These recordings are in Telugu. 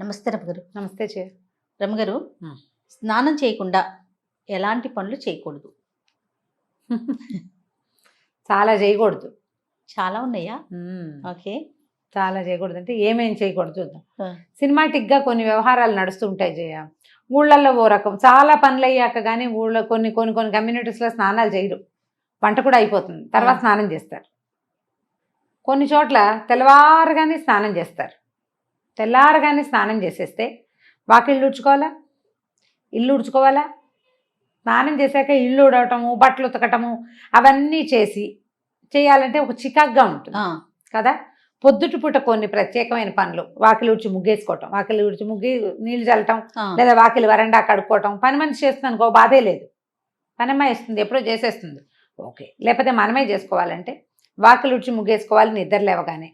నమస్తే రమగారు. నమస్తే చే రమగారు, స్నానం చేయకుండా ఎలాంటి పనులు చేయకూడదు? చాలా చేయకూడదు. చాలా ఉన్నాయా? ఓకే. చాలా చేయకూడదు అంటే ఏమేం చేయకూడదు చూద్దాం. ఆ. సినిమాటిక్గా కొన్ని వ్యవహారాలు నడుస్తుంటాయి జయ. ఊళ్ళల్లో ఓ రకం చాలా పనులు అయ్యాక కానీ ఊళ్ళో కొన్ని కొన్ని కొన్ని కమ్యూనిటీస్లో స్నానాలు చేయరు. వంట కూడా అయిపోతుంది, తర్వాత స్నానం చేస్తారు. కొన్ని చోట్ల తెల్లవారుగానే స్నానం చేస్తారు. తెల్లారగానే స్నానం చేసేస్తే వాకిళ్ళు ఉడ్చుకోవాలా, ఇల్లు ఉడ్చుకోవాలా, స్నానం చేశాక ఇల్లు ఉడవటము, బట్టలు ఉతకటము అవన్నీ చేయాలంటే ఒక చికాగ్గా ఉంటుంది కదా. పొద్దుటి పూట కొన్ని ప్రత్యేకమైన పనులు, వాకిలి ఉడిచి ముగ్గేసుకోవటం, వాకిలి ఉడిచి ముగ్గి నీళ్లు చల్లటం, లేదా వాకిలి వరండా కడుక్కోవటం. పని మనిషి చేస్తుంది అనుకో బాధే లేదు, పనమ్మ వేస్తుంది, ఎప్పుడో చేసేస్తుంది, ఓకే. లేకపోతే మనమే చేసుకోవాలంటే వాకిలి ఉడిచి ముగ్గేసుకోవాలి, నిద్ర లేవగానే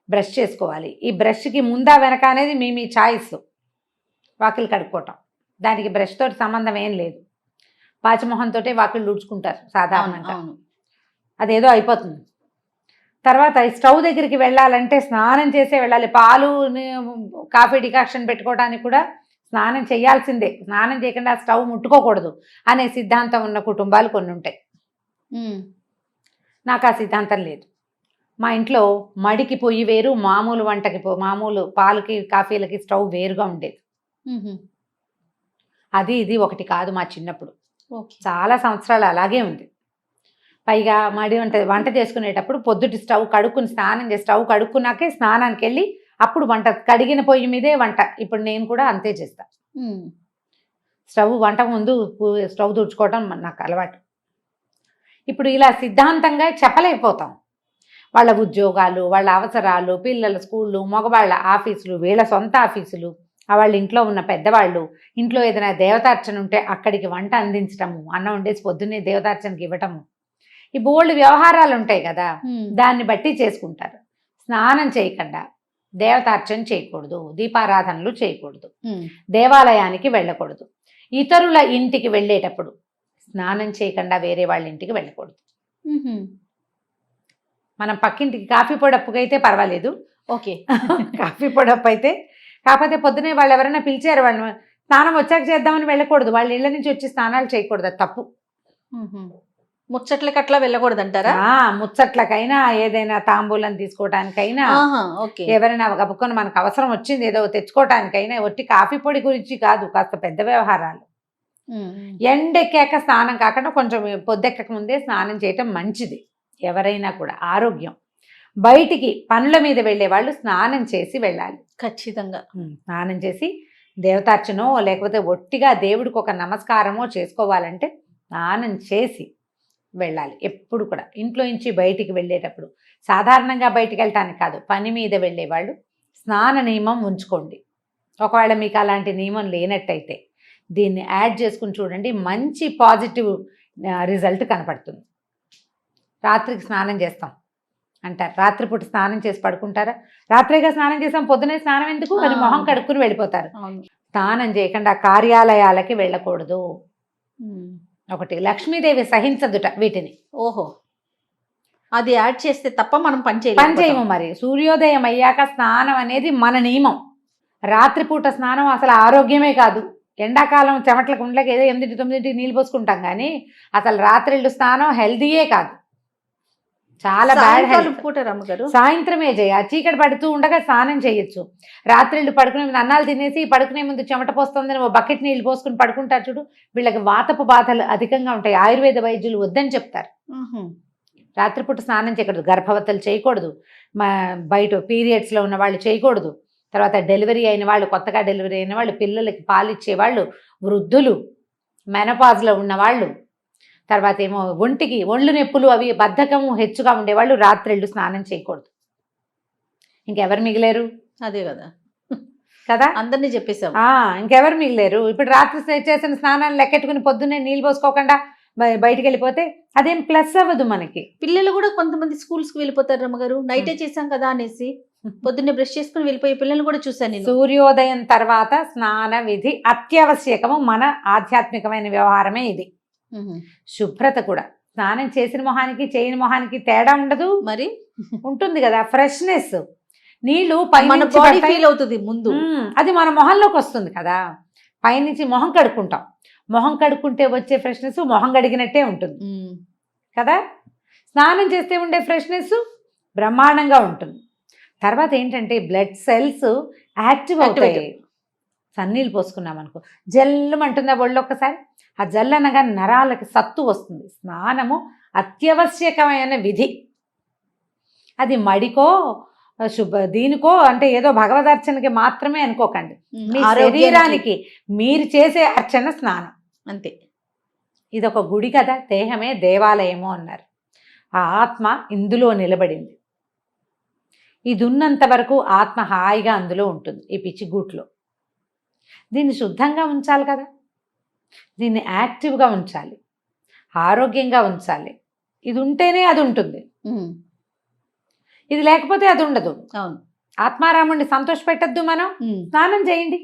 బ్రష్ చేసుకోవాలి. ఈ బ్రష్కి ముందా వెనక అనేది మీ చాయిస్. వాకిలి కడుక్కోవటం దానికి బ్రష్ తోటి సంబంధం ఏం లేదు. పాచిమొహంతో వాకిళ్ళు ఊడ్చుకుంటారు సాధారణంగా, అదేదో అయిపోతుంది. తర్వాత స్టవ్ దగ్గరికి వెళ్ళాలంటే స్నానం చేసే వెళ్ళాలి. పాలు కాఫీ డికాక్షన్ పెట్టుకోవడానికి కూడా స్నానం చేయాల్సిందే. స్నానం చేయకుండా స్టవ్ ముట్టుకోకూడదు అనే సిద్ధాంతం ఉన్న కుటుంబాలు కొన్ని ఉంటాయి. నాకు ఆ సిద్ధాంతం లేదు. మా ఇంట్లో మడికి పొయ్యి వేరు, మామూలు వంటకి మామూలు పాలకి కాఫీలకి స్టవ్ వేరుగా ఉండేది. అది ఇది ఒకటి కాదు. మా చిన్నప్పుడు చాలా సంవత్సరాలు అలాగే ఉంది. పైగా మడి వంట చేసుకునేటప్పుడు పొద్దుటి స్టవ్ కడుక్కుని స్నానం చేసి స్టవ్ కడుక్కున్నాకే స్నానానికి వెళ్ళి అప్పుడు వంట, కడిగిన పొయ్యి మీదే వంట. ఇప్పుడు నేను కూడా అంతే చేస్తా. స్టవ్ వంట ముందు స్టవ్ తుడుచుకోవడం నాకు అలవాటు. ఇప్పుడు ఇలా సిద్ధాంతంగా చెప్పలేకపోతాం. వాళ్ళ ఉద్యోగాలు, వాళ్ళ అవసరాలు, పిల్లల స్కూళ్ళు, మగవాళ్ళ ఆఫీసులు, వీళ్ళ సొంత ఆఫీసులు, వాళ్ళ ఇంట్లో ఉన్న పెద్దవాళ్ళు, ఇంట్లో ఏదైనా దేవతార్చన ఉంటే అక్కడికి వంట అందించటము, అన్నం వండేసి పొద్దున్నే దేవతార్చనకి ఇవ్వటము, ఈ బోల్డ్ వ్యవహారాలు ఉంటాయి కదా, దాన్ని బట్టి చేసుకుంటారు. స్నానం చేయకుండా దేవతార్చన చేయకూడదు, దీపారాధనలు చేయకూడదు, దేవాలయానికి వెళ్ళకూడదు, ఇతరుల ఇంటికి వెళ్ళేటప్పుడు స్నానం చేయకుండా వేరే వాళ్ళ ఇంటికి వెళ్ళకూడదు. మనం పక్కింటికి కాఫీ పొడప్పుకి అయితే పర్వాలేదు, ఓకే. కాఫీ పొడప్పు అయితే కాకపోతే పొద్దునే వాళ్ళు ఎవరైనా పిలిచారు, వాళ్ళు స్నానం వచ్చాక చేద్దామని వెళ్ళకూడదు. వాళ్ళ ఇళ్ళ నుంచి వచ్చి స్నానాలు చేయకూడదు, అది తప్పు. ముచ్చట్లకి అట్లా వెళ్ళకూడదు అంటారా? ముచ్చట్లకైనా, ఏదైనా తాంబూలం తీసుకోవడానికైనా, ఎవరైనా గబుక్కొని మనకు అవసరం వచ్చింది ఏదో తెచ్చుకోవటానికైనా, ఒట్టి కాఫీ పొడి గురించి కాదు, కాస్త పెద్ద వ్యవహారాలు. ఎండెక్కాక స్నానం కాకుండా కొంచెం పొద్దెక్కక ముందే స్నానం చేయటం మంచిది. ఎవరైనా కూడా ఆరోగ్యం. బయటికి పనుల మీద వెళ్ళే వాళ్ళు స్నానం చేసి వెళ్ళాలి ఖచ్చితంగా. స్నానం చేసి దేవతార్చనో లేకపోతే ఒట్టిగా దేవుడికి ఒక నమస్కారమో చేసుకోవాలంటే స్నానం చేసి వెళ్ళాలి. ఎప్పుడు కూడా ఇంట్లో నుంచి బయటికి వెళ్ళేటప్పుడు, సాధారణంగా బయటికి వెళ్ళటానికి కాదు, పని మీద వెళ్ళే వాళ్ళు స్నాన నియమం ఉంచుకోండి. ఒకవేళ మీకు అలాంటి నియమం లేనట్టయితే దీన్ని యాడ్ చేసుకుని చూడండి, మంచి పాజిటివ్ రిజల్ట్ కనపడుతుంది. రాత్రికి స్నానం చేస్తాం అంటారు, రాత్రిపూట స్నానం చేసి పడుకుంటారా? రాత్రిగా స్నానం చేసాం, పొద్దునే స్నానం ఎందుకు అని మొహం కడుక్కుని వెళ్ళిపోతారు. స్నానం చేయకుండా కార్యాలయాలకి వెళ్ళకూడదు. ఒకటి, లక్ష్మీదేవి సహించదుట వీటిని. ఓహో, అది యాడ్ చేస్తే తప్ప మనం పని చేయము. మరి సూర్యోదయం అయ్యాక స్నానం అనేది మన నియమం. రాత్రిపూట స్నానం అసలు ఆరోగ్యమే కాదు. ఎండాకాలం చెమట్లకు ఉండలేక ఏదో 8-9 నీళ్ళు పోసుకుంటాం, కానీ అసలు రాత్రిళ్ళు స్నానం హెల్దీయే కాదు, చాలా బ్యాడ్ హెల్త్. సాయంత్రమే చేయ, చీకటి పడుతూ ఉండగా స్నానం చేయొచ్చు. రాత్రిళ్ళు పడుకునే ముందు అన్నాలు తినేసి పడుకునే ముందు చెమట పోస్తుందని ఓ బకెట్ నీళ్ళు పోసుకుని పడుకుంటారు చూడు, వీళ్ళకి వాతపు బాధలు అధికంగా ఉంటాయి. ఆయుర్వేద వైద్యులు వద్దని చెప్తారు. రాత్రిపూట స్నానం చేయకూడదు. గర్భవతులు చేయకూడదు, బయట పీరియడ్స్లో ఉన్న వాళ్ళు చేయకూడదు. తర్వాత డెలివరీ అయిన వాళ్ళు, కొత్తగా డెలివరీ అయిన వాళ్ళు, పిల్లలకి పాలిచ్చే వాళ్ళు, వృద్ధులు, మెనోపాజ్లో ఉన్నవాళ్ళు, తర్వాత ఏమో ఒళ్ళు నొప్పులు అవి బద్ధకము హెచ్చుగా ఉండేవాళ్ళు రాత్రిళ్ళు స్నానం చేయకూడదు. ఇంకెవరు మిగిలేరు? అదే కదా కదా, అందరినీ చెప్పేసాం. ఇంకెవరు మిగిలేరు? ఇప్పుడు రాత్రి చేసిన స్నానాన్ని లెక్కెట్టుకుని పొద్దున్నే నీళ్ళు పోసుకోకుండా బయటికి వెళ్ళిపోతే అదేం ప్లస్ అవ్వదు మనకి. పిల్లలు కూడా కొంతమంది స్కూల్స్కి వెళ్ళిపోతారు రమ్మగారు, నైటే చేసాం కదా అనేసి పొద్దున్నే బ్రష్ చేసుకుని వెళ్ళిపోయే పిల్లలు కూడా చూసాను నేను. సూర్యోదయం తర్వాత స్నాన విధి అత్యావశ్యకము. మన ఆధ్యాత్మికమైన వ్యవహారమే ఇది. శుభ్రత కూడా, స్నానం చేసిన మొహానికి చేయని మొహానికి తేడా ఉండదు, మరి ఉంటుంది కదా. ఫ్రెష్నెస్, నీళ్లు మన పైనుంచి బాడీ పడతాయి. ఫీల్ అవుతుంది ముందు. అది మన మొహంలోకి వస్తుంది కదా. పైనుంచి మొహం కడుక్కుంటాం, మొహం కడుక్కుంటే వచ్చే ఫ్రెష్నెస్ మొహం కడిగినట్టే ఉంటుంది కదా. స్నానం చేస్తే ఉండే ఫ్రెష్నెస్ బ్రహ్మాండంగా ఉంటుంది. తర్వాత ఏంటంటే బ్లడ్ సెల్స్ యాక్టివ్ అవుతాయి. సన్నీళ్ళు పోసుకున్నాం అనుకో జల్లుమంటుందా ఒళ్ళు ఒక్కసారి. ఆ జల్లు అనగా నరాలకి సత్తు వస్తుంది. స్నానము అత్యవశ్యకమైన విధి. అది మడికో దీనికో అంటే ఏదో భగవదర్చనకి మాత్రమే అనుకోకండి. మీ శరీరానికి మీరు చేసే అర్చన స్నానం అంతే. ఇది ఒక గుడి కదా, దేహమే దేవాలయము అన్నారు. ఆ ఆత్మ ఇందులో నిలబడింది. ఇది ఉన్నంత వరకు ఆత్మ హాయిగా అందులో ఉంటుంది, ఈ పిచ్చిగూట్లో. దీన్ని శుద్ధంగా ఉంచాలి కదా, దీన్ని యాక్టివ్గా ఉంచాలి, ఆరోగ్యంగా ఉంచాలి. ఇది ఉంటేనే అది ఉంటుంది, ఇది లేకపోతే అది ఉండదు. అవును. ఆత్మారాముడిని సంతోష పెట్టద్దు. మనం స్నానం చేయండి,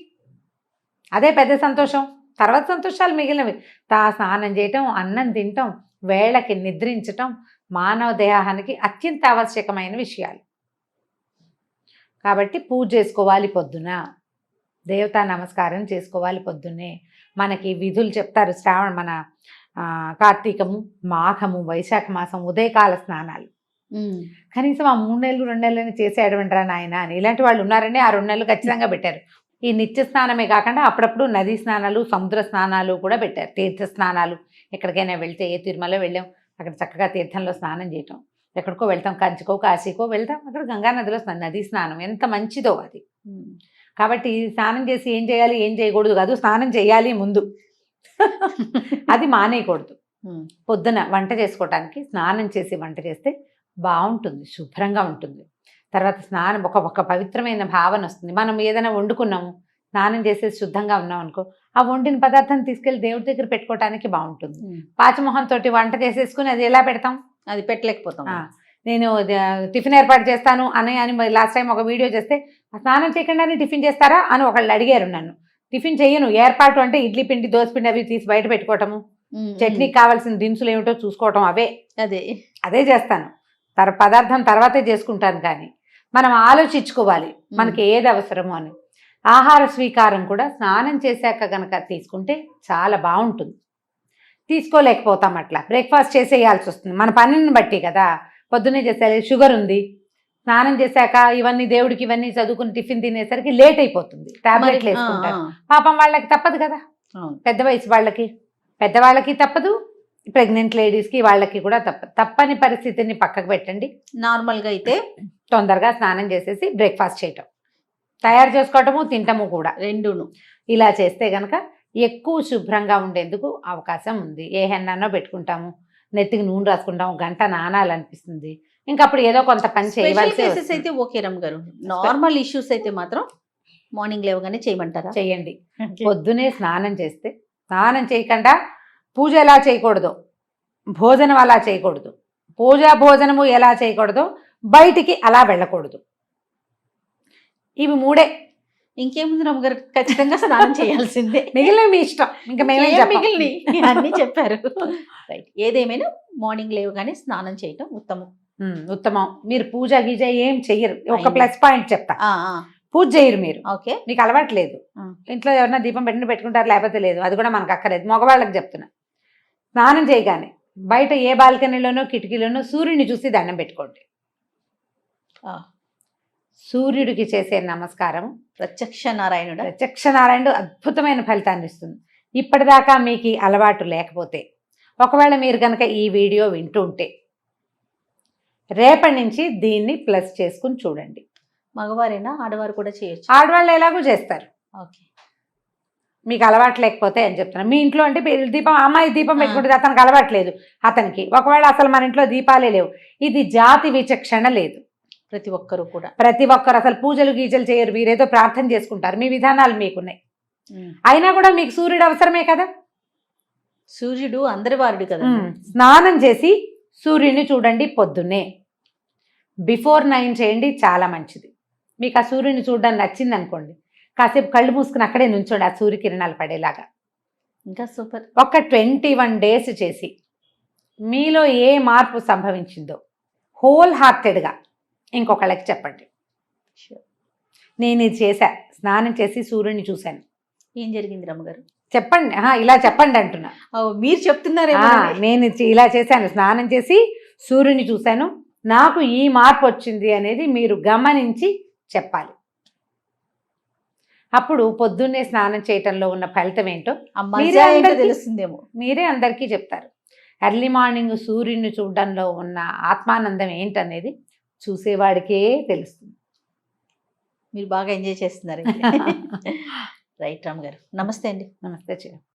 అదే పెద్ద సంతోషం. తర్వాత సంతోషాలు మిగిలినవి. స్నానం చేయటం, అన్నం తినటం, వేళకి నిద్రించటం మానవ దేహానికి అత్యంత ఆవశ్యకమైన విషయాలు. కాబట్టి పూజ చేసుకోవాలి పొద్దున, దేవతా నమస్కారం చేసుకోవాలి పొద్దున్నే. మనకి విధులు చెప్తారు. మన కార్తీకము, మాఘము, వైశాఖ మాసం ఉదయకాల స్నానాలు. కనీసం ఆ 3 నెలలు 2 నెలలని చేసేయడమంటారా నాయన అని ఇలాంటి వాళ్ళు ఉన్నారని ఆ 2 నెలలు ఖచ్చితంగా పెట్టారు. ఈ నిత్య స్నానమే కాకుండా అప్పుడప్పుడు నదీ స్నానాలు, సముద్ర స్నానాలు కూడా పెట్టారు. తీర్థ స్నానాలు, ఎక్కడికైనా వెళ్తే, ఏ తిరుమల వెళ్ళాం అక్కడ చక్కగా తీర్థంలో స్నానం చేయటం, ఎక్కడికో వెళ్తాం, కంచికో కాశీకో వెళ్తాం, అక్కడ గంగానదిలో నదీ స్నానం ఎంత మంచిదో అది. కాబట్టి స్నానం చేసి ఏం చేయాలి ఏం చేయకూడదు కాదు, స్నానం చేయాలి ముందు. అది మానేయకూడదు. పొద్దున వంట చేసుకోవటానికి స్నానం చేసి వంట చేస్తే బాగుంటుంది, శుభ్రంగా ఉంటుంది. తర్వాత స్నానం ఒక పవిత్రమైన భావన వస్తుంది. మనం ఏదైనా వండుకున్నాము, స్నానం చేసేసి శుద్ధంగా ఉన్నాం అనుకో, ఆ వండిన పదార్థాన్ని తీసుకెళ్లి దేవుడి దగ్గర పెట్టుకోవటానికి బాగుంటుంది. పాచమొహంతో వంట చేసేసుకుని అది ఎలా పెడతాం, అది పెట్టలేకపోతాం. నేను టిఫిన్ ఏర్పాటు చేస్తాను అని లాస్ట్ టైం ఒక వీడియో చేస్తే, స్నానం చేయకుండానే టిఫిన్ చేస్తారా అని ఒకళ్ళు అడిగారు నన్ను. టిఫిన్ చెయ్యను, ఏర్పాటు అంటే ఇడ్లీ పిండి, దోశ పిండి అవి తీసి బయట పెట్టుకోవటము, చట్నీకి కావాల్సిన దినుసులు ఏమిటో చూసుకోవటం, అదే చేస్తాను. పదార్థం తర్వాతే చేసుకుంటాను. కానీ మనం ఆలోచించుకోవాలి మనకి ఏది అవసరమో అని. ఆహార స్వీకారం కూడా స్నానం చేశాక గనక తీసుకుంటే చాలా బాగుంటుంది. తీసుకోలేకపోతాం, అట్లా బ్రేక్ఫాస్ట్ చేసేయాల్సి వస్తుంది మన పనిని బట్టి కదా. పొద్దున్నే చేసేయాలి, షుగర్ ఉంది, స్నానం చేశాక ఇవన్నీ దేవుడికి ఇవన్నీ చదువుకుని టిఫిన్ తినేసరికి లేట్ అయిపోతుంది, టాబ్లెట్లు వేసుకుంటారు. పాపం వాళ్ళకి తప్పదు కదా, పెద్ద వయసు వాళ్ళకి, పెద్దవాళ్ళకి తప్పదు, ప్రెగ్నెంట్ లేడీస్కి వాళ్ళకి కూడా తప్పని పరిస్థితిని పక్కకు పెట్టండి. నార్మల్గా అయితే తొందరగా స్నానం చేసేసి బ్రేక్ఫాస్ట్ చేయటం, తయారు చేసుకోవటము, తింటము కూడా రెండును. ఇలా చేస్తే కనుక ఎక్కువ శుభ్రంగా ఉండేందుకు అవకాశం ఉంది. ఏ హెన్నో పెట్టుకుంటాము, నెత్తికి నూనె రాసుకుంటాము, గంట నానాలనిపిస్తుంది, ఇంకా అప్పుడు ఏదో కొంత పని చేయవలసి అయితే ఓకే రమ్ గారు. నార్మల్ ఇష్యూస్ అయితే మాత్రం మార్నింగ్ లేవగానే చేయమంటారా? చేయండి. పొద్దునే స్నానం చేస్తే, స్నానం చేయకుండా పూజ ఎలా చేయకూడదు, భోజనం అలా చేయకూడదు, భోజనము ఎలా చేయకూడదు, బయటికి అలా వెళ్ళకూడదు. ఇవి 3. ఇంకేముంది రమ్మ గారు, ఖచ్చితంగా స్నానం చేయాల్సిందే. మిగిలిన మీ ఇష్టం, ఇంకా మేమే మిగిలిన అన్ని చెప్పారు. రైట్. ఏదేమైనా మార్నింగ్ లేవగానే స్నానం చేయటం ఉత్తమం. మీరు పూజ గీజ ఏం చెయ్యరు. ఒక ప్లస్ పాయింట్ చెప్తా, పూజ చేయరు మీరు. ఓకే, మీకు అలవాట్లేదు. ఇంట్లో ఎవరైనా దీపం పెట్టుకుంటారు, లేకపోతే లేదు, అది కూడా మనకు అక్కర్లేదు. మగవాళ్ళకి చెప్తున్నా, స్నానం చేయగానే బయట ఏ బాల్కనీలోనో కిటికీలోనో సూర్యుని చూసి దండం పెట్టుకోండి. సూర్యుడికి చేసే నమస్కారం ప్రత్యక్ష నారాయణుడు అద్భుతమైన ఫలితాన్ని ఇస్తుంది. ఇప్పటిదాకా మీకు అలవాటు లేకపోతే, ఒకవేళ మీరు కనుక ఈ వీడియో వింటూ ఉంటే, రేపటి నుంచి దీన్ని ప్లస్ చేసుకుని చూడండి. మగవారైనా ఆడవారు కూడా చేయొచ్చు? ఆడవాళ్ళు ఎలాగో చేస్తారు. ఓకే, మీకు అలవాటు లేకపోతే అని చెప్తున్నాను. మీ ఇంట్లో అంటే దీపం, అమ్మాయి దీపం పెట్టుకుంటుంది, అతనికి అలవాట్లేదు, అతనికి ఒకవేళ అసలు మన ఇంట్లో దీపాలే లేవు, ఇది జాతి విచక్షణ లేదు. ప్రతి ఒక్కరు అసలు పూజలు గీజలు చేయరు, వీరేదో ప్రార్థన చేసుకుంటారు, మీ విధానాలు మీకున్నాయి. అయినా కూడా మీకు సూర్యుడు అవసరమే కదా. సూర్యుడు అందరి వారుడు కదా. స్నానం చేసి సూర్యుడిని చూడండి పొద్దున్నే. బిఫోర్ 9 చేయండి, చాలా మంచిది. మీకు ఆ సూర్యుని చూడడానికి నచ్చింది అనుకోండి, కాసేపు కళ్ళు మూసుకుని అక్కడే నుంచోండి, ఆ సూర్యకిరణాలు పడేలాగా. ఇంకా సూపర్. ఒక 21 డేస్ చేసి మీలో ఏ మార్పు సంభవించిందో హోల్ హార్టెడ్గా ఇంకొకళ్ళకి చెప్పండి. నేను ఇది చేశా, స్నానం చేసి సూర్యుని చూశాను. ఏం జరిగింది రమ్మగారు? చెప్పండి, ఇలా చెప్పండి అంటున్నా. మీరు చెప్తున్నారేమో. నేను ఇలా చేశాను, స్నానం చేసి సూర్యుని చూశాను, నాకు ఈ మార్పు వచ్చింది అనేది మీరు గమనించి చెప్పాలి. అప్పుడు పొద్దున్నే స్నానం చేయటంలో ఉన్న ఫలితం ఏంటో తెలుస్తుందేమో, మీరే అందరికీ చెప్తారు. ఎర్లీ మార్నింగ్ సూర్యుని చూడడంలో ఉన్న ఆత్మానందం ఏంటనేది చూసేవాడికే తెలుస్తుంది. మీరు బాగా ఎంజాయ్ చేస్తున్నారు. రైట్ రామ్ గారు, నమస్తే అండి. నమస్తే.